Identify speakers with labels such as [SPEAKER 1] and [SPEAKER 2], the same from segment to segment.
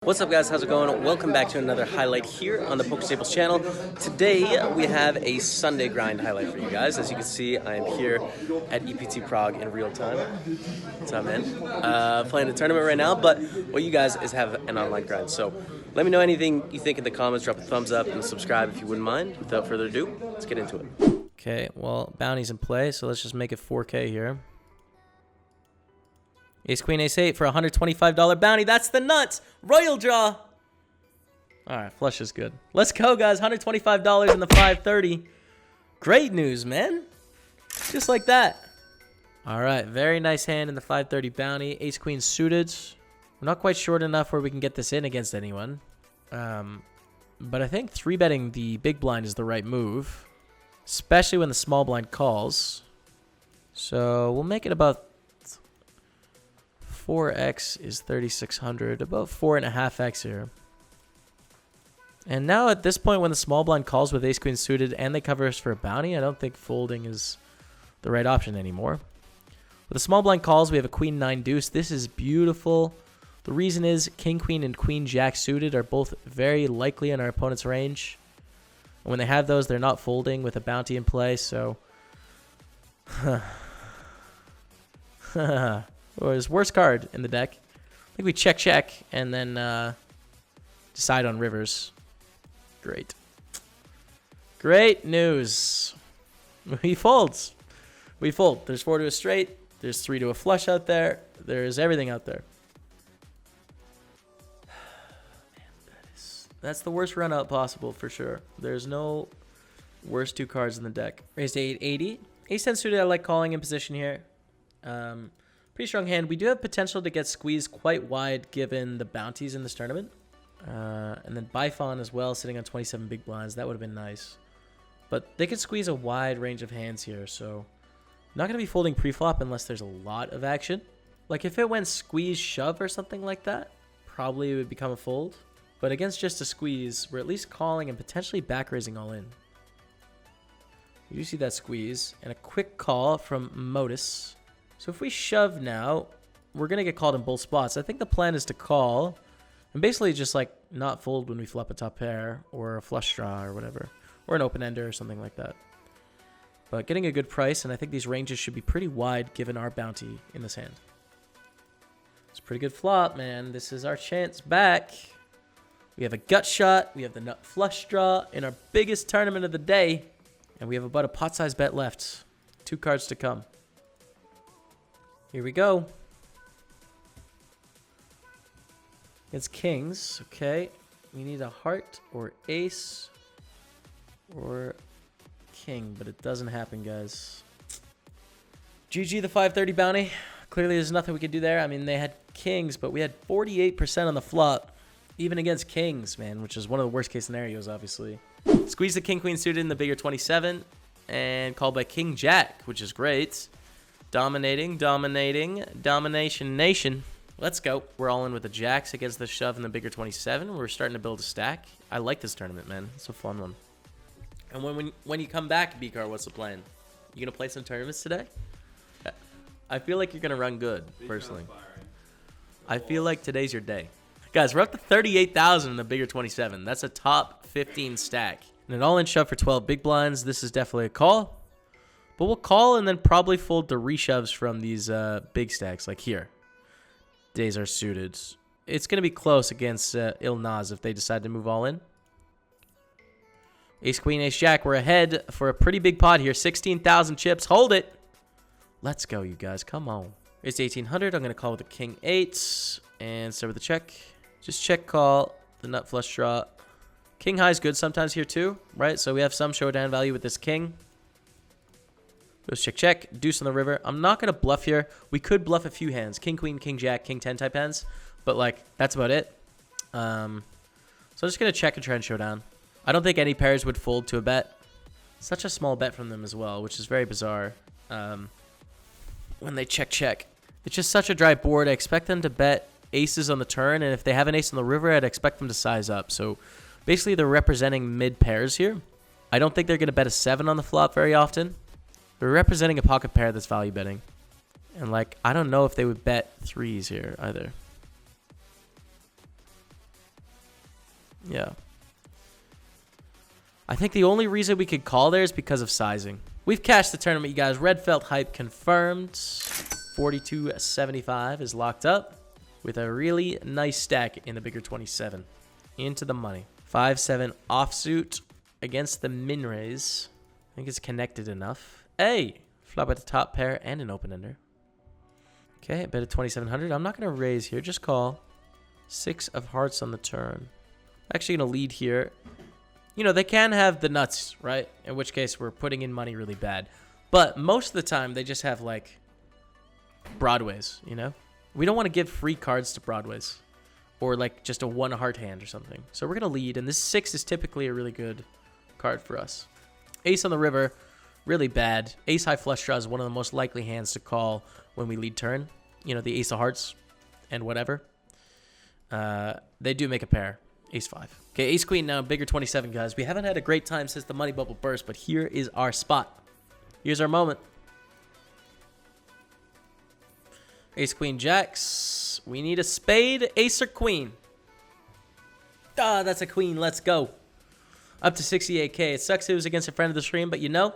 [SPEAKER 1] What's up, guys? How's it going? Welcome back to another highlight here on the PokerStaples channel. Today we have a Sunday grind highlight for you guys. As you can see, I am here at EPT Prague in real time. What's up, man? Playing a tournament right now, but what you guys is have an online grind. So let me know anything you think in the comments. Drop a thumbs up and subscribe if you wouldn't mind. Without further ado, let's get into it. Okay, well, bounty's in play, so let's just make it 4K here. Ace, Queen, Ace, 8 for a $125 bounty. That's the nuts. Royal draw. All right, flush is good. Let's go, guys. $125 in the 530. Great news, man. Just like that. All right, very nice hand in the 530 bounty. Ace, Queen suited. We're not quite short enough where we can get this in against anyone. But I think 3-betting the big blind is the right move, especially when the small blind calls. So we'll make it about 4x is 3,600, about 4.5x here. And now at this point, when the small blind calls with ace queen suited and they cover us for a bounty, I don't think folding is the right option anymore. With the small blind calls, we have a queen 9 deuce. This is beautiful. The reason is king queen and queen jack suited are both very likely in our opponent's range. And when they have those, they're not folding with a bounty in play, so or his worst card in the deck. I think we check and then decide on rivers. Great. Great news. He folds. We fold. There's 4 to a straight. There's 3 to a flush out there. There's everything out there. Man, that's the worst run out possible for sure. There's no worst 2 cards in the deck. Raised to 880. Ace 10 suited, I like calling in position here. Pretty strong hand. We do have potential to get squeezed quite wide given the bounties in this tournament. And then Bifon as well, sitting on 27 big blinds. That would have been nice. But they could squeeze a wide range of hands here, so I'm not going to be folding pre-flop unless there's a lot of action. Like if it went squeeze shove or something like that, probably it would become a fold. But against just a squeeze, we're at least calling and potentially back raising all in. You do see that squeeze and a quick call from Modus. So if we shove now, we're going to get called in both spots. I think the plan is to call and basically just like not fold when we flop a top pair or a flush draw or whatever, or an open ender or something like that. But getting a good price, and I think these ranges should be pretty wide given our bounty in this hand. It's a pretty good flop, man. This is our chance back. We have a gut shot. We have the nut flush draw in our biggest tournament of the day. And we have about a pot size bet left. 2 cards to come. Here we go. It's kings. Okay. We need a heart or ace or king, but it doesn't happen, guys. GG the 530 bounty. Clearly there's nothing we could do there. I mean, they had kings, but we had 48% on the flop, even against kings, man, which is one of the worst case scenarios, obviously. Squeeze the king queen suited in the bigger 27 and called by king jack, which is great. Dominating, domination nation. Let's go. We're all in with the jacks against the shove in the bigger 27. We're starting to build a stack. I like this tournament, man. It's a fun one. And when you come back, B-Car, what's the plan? You gonna play some tournaments today? I feel like you're gonna run good, personally. I feel like today's your day. Guys, we're up to 38,000 in the bigger 27. That's a top 15 stack. And an all-in shove for 12 big blinds. This is definitely a call. But we'll call and then probably fold the reshoves from these big stacks, like here. Days are suited. It's going to be close against Il Nas if they decide to move all in. Ace, Queen, Ace, Jack. We're ahead for a pretty big pot here. 16,000 chips. Hold it. Let's go, you guys. Come on. It's 1,800. I'm going to call with the King 8 and start with the check. Just check call. The nut flush draw. King high is good sometimes here too, right? So we have some showdown value with this king. Goes check. Deuce on the river. I'm not going to bluff here. We could bluff a few hands. King, queen, king, jack, king 10 type hands. But, like, that's about it. So I'm just going to check and try and showdown. I don't think any pairs would fold to a bet. Such a small bet from them as well, which is very bizarre. When they check. It's just such a dry board. I expect them to bet aces on the turn. And if they have an ace on the river, I'd expect them to size up. So, basically, they're representing mid pairs here. I don't think they're going to bet a 7 on the flop very often. They're representing a pocket pair that's value betting. And, like, I don't know if they would bet threes here either. Yeah. I think the only reason we could call there is because of sizing. We've cashed the tournament, you guys. Red felt hype confirmed. 42.75 is locked up with a really nice stack in the bigger 27. Into the money. 5-7 offsuit against the min raise. I think it's connected enough. Hey! Flop at the top pair and an open ender. Okay, a bet of 2,700. I'm not going to raise here. Just call. 6 of hearts on the turn. Actually going to lead here. You know, they can have the nuts, right? In which case, we're putting in money really bad. But most of the time, they just have, like, broadways, you know? We don't want to give free cards to broadways. Or, like, just a 1 heart hand or something. So we're going to lead. And this 6 is typically a really good card for us. Ace on the river, really bad. Ace high flush draw is one of the most likely hands to call when we lead turn. You know, the ace of hearts and whatever. They do make a pair. Ace 5. Okay, ace queen now, bigger 27, guys. We haven't had a great time since the money bubble burst, but here is our spot. Here's our moment. Ace queen jacks. We need a spade, ace or queen. Ah, that's a queen. Let's go. Up to 68K. It sucks it was against a friend of the stream, but you know,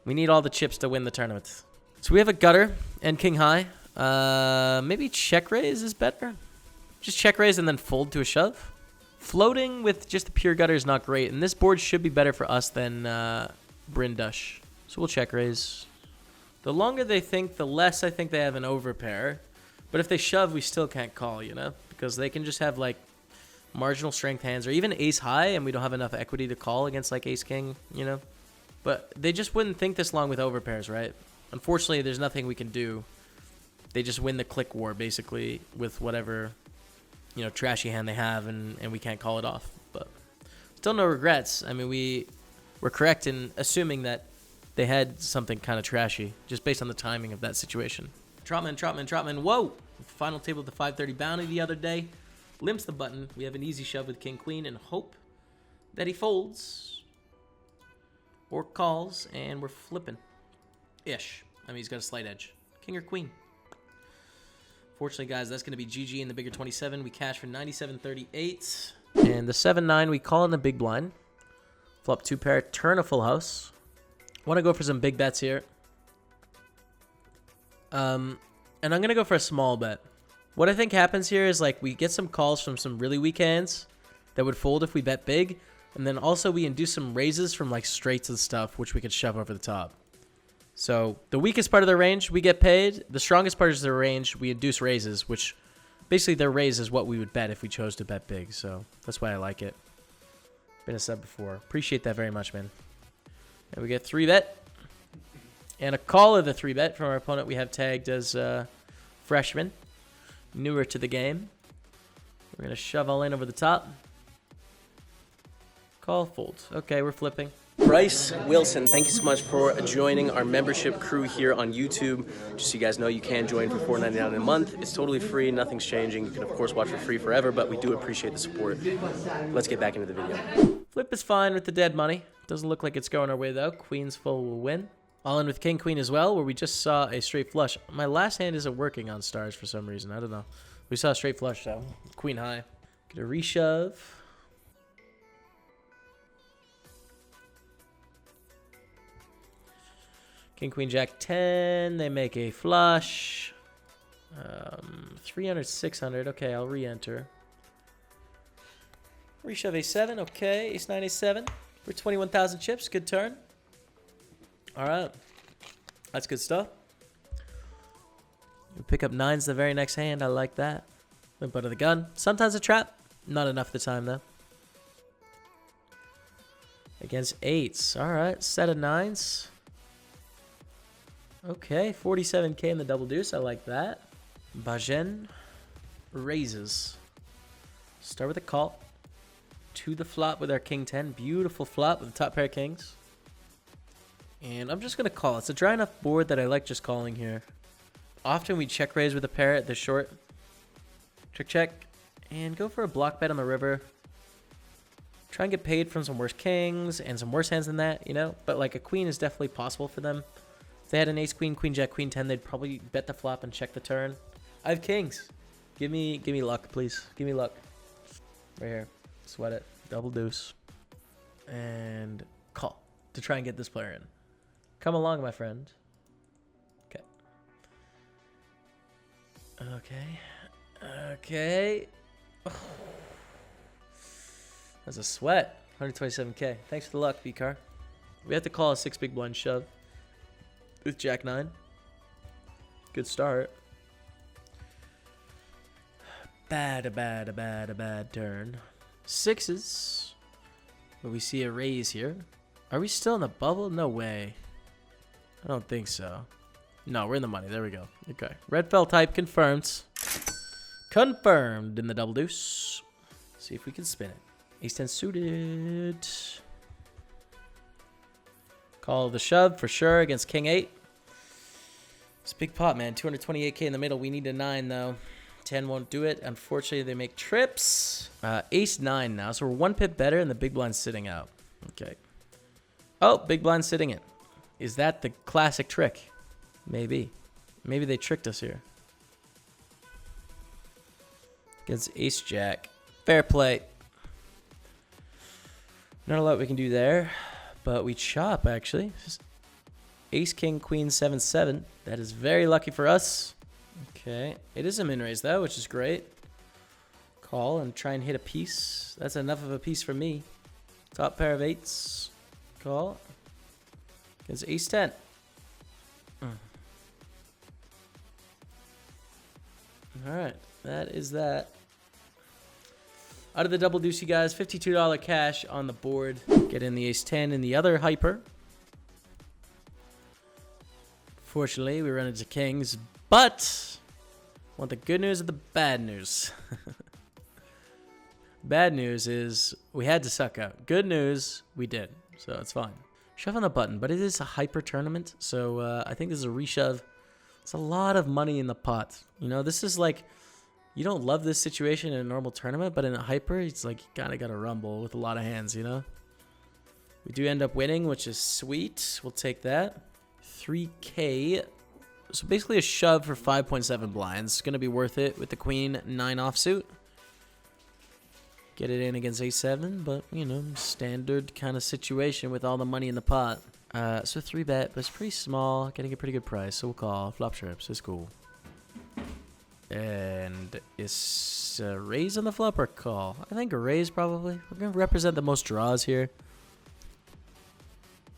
[SPEAKER 1] we need all the chips to win the tournament. So we have a gutter and king high. Maybe check raise is better. Just check raise and then fold to a shove. Floating with just the pure gutter is not great, and this board should be better for us than Brindush. So we'll check raise. The longer they think, the less I think they have an overpair. But if they shove, we still can't call, you know? Because they can just have, like, marginal strength hands, or even ace high, and we don't have enough equity to call against, like, ace king, you know? But they just wouldn't think this long with overpairs, right? Unfortunately, there's nothing we can do. They just win the click war, basically, with whatever, you know, trashy hand they have, and we can't call it off. But still no regrets. I mean, we're correct in assuming that they had something kind of trashy, just based on the timing of that situation. Trotman. Whoa! Final table of the 530 bounty the other day. Limps the button. We have an easy shove with king queen and hope that he folds or calls, and we're flipping. Ish. I mean, he's got a slight edge. King or queen. Fortunately, guys, that's going to be GG in the bigger 27. We cash for 97.38. And the 7-9, we call in the big blind. Flop 2 pair, turn a full house. Want to go for some big bets here. And I'm going to go for a small bet. What I think happens here is, like, we get some calls from some really weak hands that would fold if we bet big. And then also we induce some raises from, like, straights and stuff, which we could shove over the top. So the weakest part of their range, we get paid. The strongest part is their range, we induce raises, which basically their raise is what we would bet if we chose to bet big. So that's why I like it. Been a sub before. Appreciate that very much, man. And we get 3-bet. And a call of the 3-bet from our opponent we have tagged as freshman. Newer to the game. We're going to shove all in over the top. Call, fold. Okay, we're flipping. Bryce Wilson, thank you so much for joining our membership crew here on YouTube. Just so you guys know, you can join for $4.99 a month. It's totally free. Nothing's changing. You can, of course, watch for free forever, but we do appreciate the support. Let's get back into the video. Flip is fine with the dead money. Doesn't look like it's going our way, though. Queen's full will win. All in with king, queen as well, where we just saw a straight flush. My last hand isn't working on stars for some reason. I don't know. We saw a straight flush, though. Queen high. Get a reshove. King, queen, jack, 10. They make a flush. 300, 600. Okay, I'll re-enter. Reshove a7. Okay, ace 9, a7. For 21,000 chips. Good turn. All right. That's good stuff. We pick up 9s the very next hand. I like that. Limp out of the gun. Sometimes a trap. Not enough the time, though. Against 8s. All right. Set of 9s. Okay, 47K in the double deuce. I like that. Bajen raises. Start with a call. To the flop with our king 10. Beautiful flop with the top pair of kings. And I'm just going to call. It's a dry enough board that I like just calling here. Often we check raise with a pair at the short. Check. And go for a block bet on the river. Try and get paid from some worse kings and some worse hands than that, you know. But like a queen is definitely possible for them. If they had an ace, queen, queen, jack, queen 10, they'd probably bet the flop and check the turn. I have kings. Give me luck, please. Give me luck. Right here. Sweat it. Double deuce. And call to try and get this player in. Come along, my friend. Okay. Okay. Oh. That's a sweat. 127K. Thanks for the luck, V-Car. We have to call a 6 big blind shove with Jack 9. Good start. Bad turn. Sixes. But we see a raise here. Are we still in the bubble? No way. I don't think so. No, we're in the money. There we go. Okay. Red fell type confirmed. Confirmed in the double deuce. See if we can spin it. Ace 10 suited. Call the shove for sure against King 8. It's a big pot, man. 228K in the middle. We need a 9, though. 10 won't do it. Unfortunately, they make trips. Ace 9 now. So we're 1 pip better, and the big blind's sitting out. Okay. Oh, big blind sitting in. Is that the classic trick? Maybe. Maybe they tricked us here. Against Ace Jack. Fair play. Not a lot we can do there. But we chop, actually. Just Ace, King, Queen, 7, 7. That is very lucky for us. Okay. It is a min raise, though, which is great. Call and try and hit a piece. That's enough of a piece for me. Top pair of 8s. Call. Against Ace 10. Alright. That is that. Out of the double deuce, you guys. $52 cash on the board. Get in the Ace 10 in the other hyper. Fortunately, we run into kings, but want the good news or the bad news? Bad news is we had to suck out. Good news, we did, so it's fine. Shove on the button, but it is a hyper tournament, so I think this is a reshove. It's a lot of money in the pot. You know, this is like, you don't love this situation in a normal tournament, but in a hyper, it's like you kind of got to rumble with a lot of hands, you know? We do end up winning, which is sweet. We'll take that. 3K. So basically a shove for 5.7 blinds. It's going to be worth it with the Queen 9 offsuit. Get it in against A7, but, you know, standard kind of situation with all the money in the pot. So 3-bet, but it's pretty small. Getting a pretty good price, so we'll call. Flop trips, it's cool. And is a raise on the flop or call? I think a raise probably. We're going to represent the most draws here.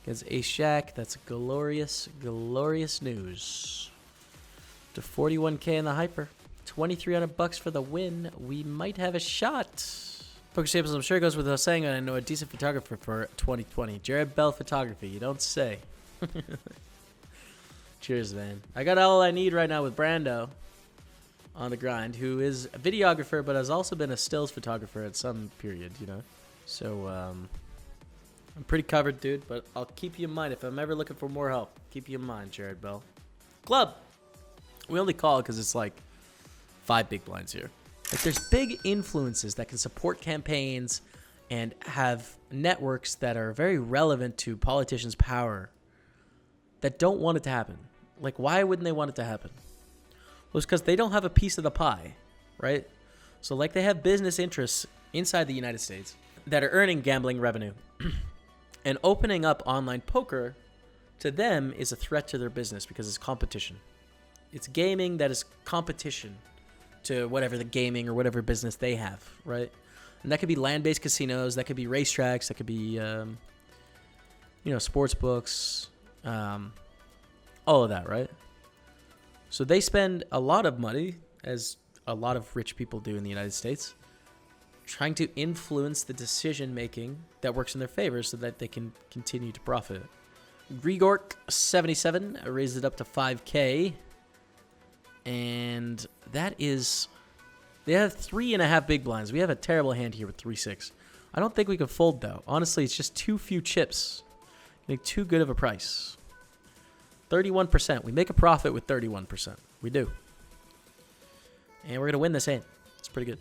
[SPEAKER 1] Against Ace Jack, that's glorious, glorious news. To 41K in the hyper. 2,300 bucks for the win. We might have a shot. PokerStaples, I'm sure it goes without saying, I know a decent photographer for 2020. Jared Bell Photography, you don't say. Cheers, man. I got all I need right now with Brando on the grind, who is a videographer, but has also been a stills photographer at some period, you know? So, I'm pretty covered, dude, but I'll keep you in mind. If I'm ever looking for more help, keep you in mind, Jared Bell. Club. We only call because it's like 5 big blinds here. Like, there's big influences that can support campaigns and have networks that are very relevant to politicians' power that don't want it to happen. Like, why wouldn't they want it to happen? Well, it's because they don't have a piece of the pie, right? So, like, they have business interests inside the United States that are earning gambling revenue. And opening up online poker to them is a threat to their business because it's competition. It's gaming that is competition to whatever the gaming or whatever business they have, right? And that could be land-based casinos, that could be racetracks, that could be, sports books, all of that, right? So they spend a lot of money, as a lot of rich people do in the United States, trying to influence the decision-making that works in their favor so that they can continue to profit. Grigork 77 raised it up to 5K. And that is... They have 3.5 big blinds. We have a terrible hand here with 3-6. I don't think we can fold, though. Honestly, it's just too few chips. Getting too good of a price. 31%. We make a profit with 31%. We do. And we're going to win this hand. It's pretty good.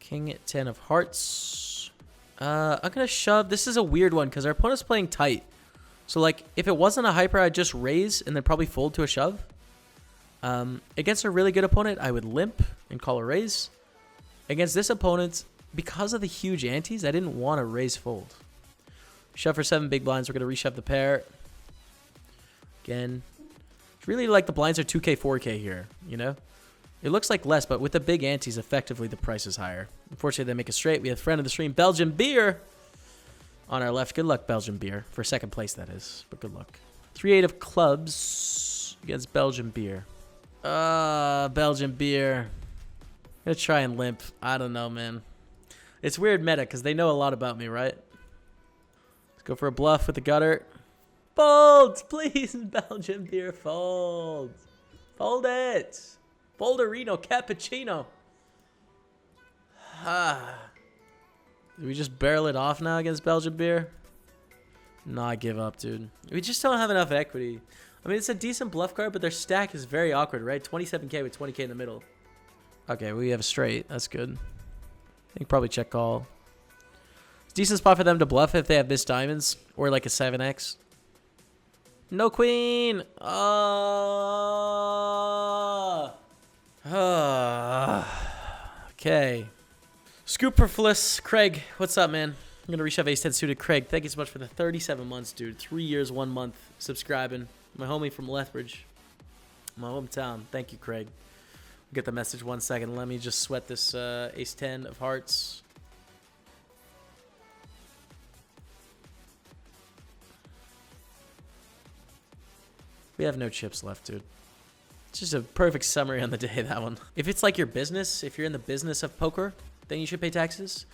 [SPEAKER 1] King 10 of hearts. I'm going to shove. This is a weird one because our opponent's playing tight. So, like, if it wasn't a hyper, I'd just raise and then probably fold to a shove. Against a really good opponent, I would limp and call a raise. Against this opponent, because of the huge antes, I didn't want to raise fold. Shove for 7 big blinds. We're going to reshove the pair. Again. It's really like the blinds are 2K, 4K here, you know? It looks like less, but with the big antes, effectively the price is higher. Unfortunately, they make it straight. We have friend of the stream, Belgian Beer, on our left. Good luck, Belgian Beer. For second place, that is. But good luck. 3-8 of clubs against Belgian Beer. Belgian Beer. I'm going to try and limp. I don't know, man. It's weird meta because they know a lot about me, right? Let's go for a bluff with the gutter. Fold, please, Belgian Beer. Fold. Fold it. Folderino Cappuccino. Do we just barrel it off now against Belgian Beer? No, I give up, dude. We just don't have enough equity. I mean, it's a decent bluff card, but their stack is very awkward, right? 27K with 20K in the middle. Okay, we have a straight. That's good. I think probably check call. It's a decent spot for them to bluff if they have missed diamonds or like a 7X. No queen. Okay. Scooperfless. Craig, what's up, man? I'm going to reshove ace 10 suited. Craig, thank you so much for the 37 months, dude. 3 years, 1 month subscribing. My homie from Lethbridge. My hometown. Thank you, Craig. I'll get the message 1 second. Let me just sweat this ace 10 of hearts. We have no chips left, dude. It's just a perfect summary on the day, that one. If it's like your business, if you're in the business of poker, then you should pay taxes.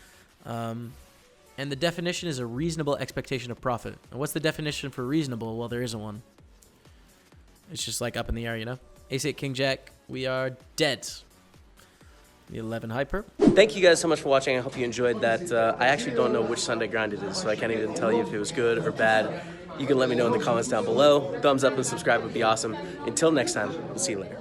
[SPEAKER 1] And the definition is a reasonable expectation of profit. And what's the definition for reasonable? Well, there isn't one. It's just like up in the air, you know? Ace 8, King Jack. We are dead. The 11 hyper. Thank you guys so much for watching. I hope you enjoyed that. I actually don't know which Sunday grind it is, so I can't even tell you if it was good or bad. You can let me know in the comments down below. Thumbs up and subscribe would be awesome. Until next time, we'll see you later.